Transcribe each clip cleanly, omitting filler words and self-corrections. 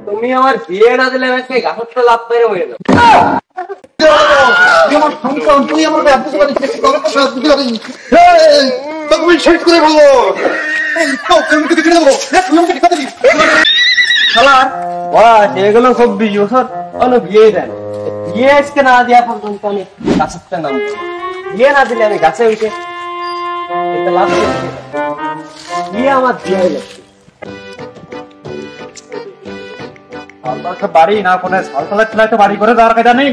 তুমি আমার বিয়ে না দিলে আমাকে গাছের তো লাভ পেরে হয়ে যাবে। তুই আমার তুমি শেষ করে বলবো এগুলো 24 বছর কোনো বিয়ে দেন, বিয়ে আজকে না দেওয়া পর্যন্ত আমি গাছের নাম বিয়ে না দিলে আমি গাছে উঠে লাভ বিয়ে আমার বিয়ে হয়ে যাচ্ছে। বাড়ি না কোনে সালতলা খেলায় তো বাড়ি করে দেওয়ার কাজা নেই।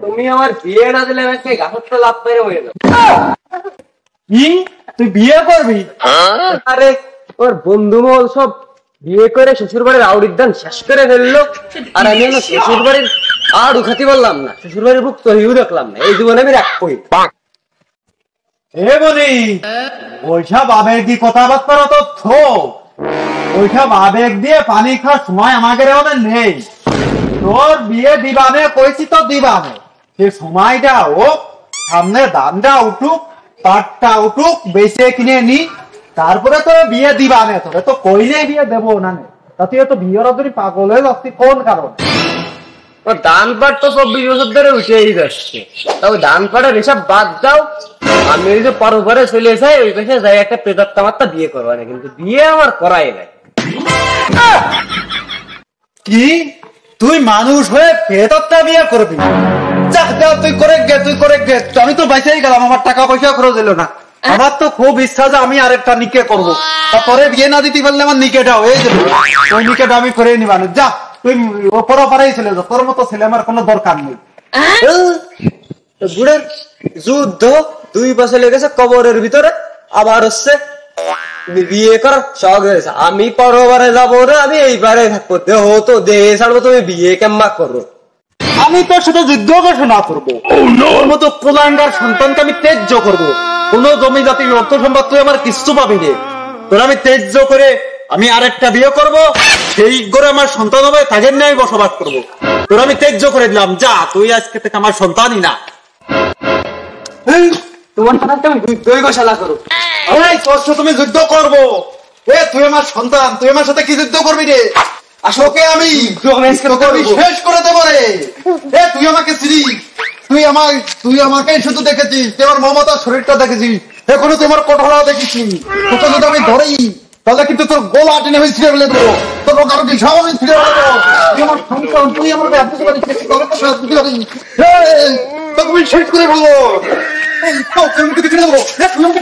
তুমি আমার বিয়ে না দিলে আমাকে গাছের তো লাভ পেরে হয়ে যাবে। তুই বিয়ে করবি? আরে ওর বন্ধু মহল সব বিয়ে করে শ্বশুর বাড়ির আউড়ির দান শেষ করে ফেললো, আর আমি শ্বশুর বাড়ির আর উঠাতে পারলাম না, শ্বশুর বাড়ির বুক তহিও দেখলাম না, এই জীবনে আমি রাখবই। ওইসব আবেগী কথাবার্তার তথ্য, ওইসব আবেগ দিয়ে পানি খাওয়ার সময় আমাদের আমাদের নেই। তোর বিয়ে দিবানে কইছি তো দিবানে, সে সময়টা হোক, সামনে দামটা উঠুক, পাটটা উঠুক, বেঁচে কিনে নি, তারপরে তো বিয়ে দিবানে। তোরে তো কইলে বিয়ে দেবো না, তাতে তো বিয়ের ধরে পাগল হয়ে যাচ্ছি কোন কারণ? ধান পাট তো 24 বছর ধরে উঠেই যাচ্ছে, তবে ধান পাটের এসব বাদ দাও। আমি ওই যে পরে চলে যাই, ওই পাশে যাই একটা প্রেতাত্মা মাত্রা বিয়ে করবো না, কিন্তু বিয়ে আমার করাই নাই। কি তুই মানুষ হয়ে প্রেতাত্মা বিয়ে করবি? তুই করে গে, তুই করে গে, আমি তো বাইসেই গেলাম, আমার টাকা পয়সা খরচ দিল না। আমার তো খুব ইচ্ছা যে আমি আরেকটা নিকে করবো, তারপরে বিয়ে না দিতে পারলে আমার নিকেটা হয়ে যাবে, ওই নিকেটা আমি করে নিবানো। যা তুই পরপারেই চলে যা, তোর মতো ছেলে আমার কোনো দরকার নেই। বুড়ের যুদ্ধ 2 বছর লেগেছে কবরের ভিতরে, আবার হচ্ছে বিয়ে করার শখ হয়েছে। আমি পরবারে যাবো না, আমি এইবারে থাকবো, দেহ তো দেহে ছাড়বো, তুমি বিয়ে কেমবা করো? আমি তোর সাথে যুদ্ধ ঘোষণা করবো, ওর মতো কুলাঙ্গার সন্তানকে আমি ত্যায্য করবো। কোন জমি জাতি অর্থ সম্পদ তুই আমার কিছু পাবি নে, তোর আমি ত্যায্য করে আমি আরেকটা বিয়ে করব, সেই করে আমার সন্তান হবে, তাকে নিয়ে বসবাস করবো। তোর আমি ত্যায্য করে দিলাম, যা তুই আজকে থেকে আমার সন্তানই না। তোমার সাথে তুমি যুদ্ধই ঘোষণা করো। তোর সাথে তুমি যুদ্ধ করবো? তুই আমার সন্তান, তুই আমার সাথে কি যুদ্ধ করবি রে? আসলে আমি শেষ করে দেবো রে। তুই আমাকে চিনিস, তুই আমাকে শুধু দেখেছিস, তুই আমার মমতার শরীরটা দেখেছিস, এখনো তুই আমার কঠোরা দেখেছি। তোকে যদি আমি ধরি তাহলে কিন্তু তোর গোলা টেনে আমি ছিঁড়ে ফেলে দেবো, তোর কারো সব আমি ছিঁড়ে ফেলে দেবো। তুই আমার সন্তান, তুই আমার তুমি শেষ করে বলবো। তুই আমাকে দেখে দেবো, তুই আমাকে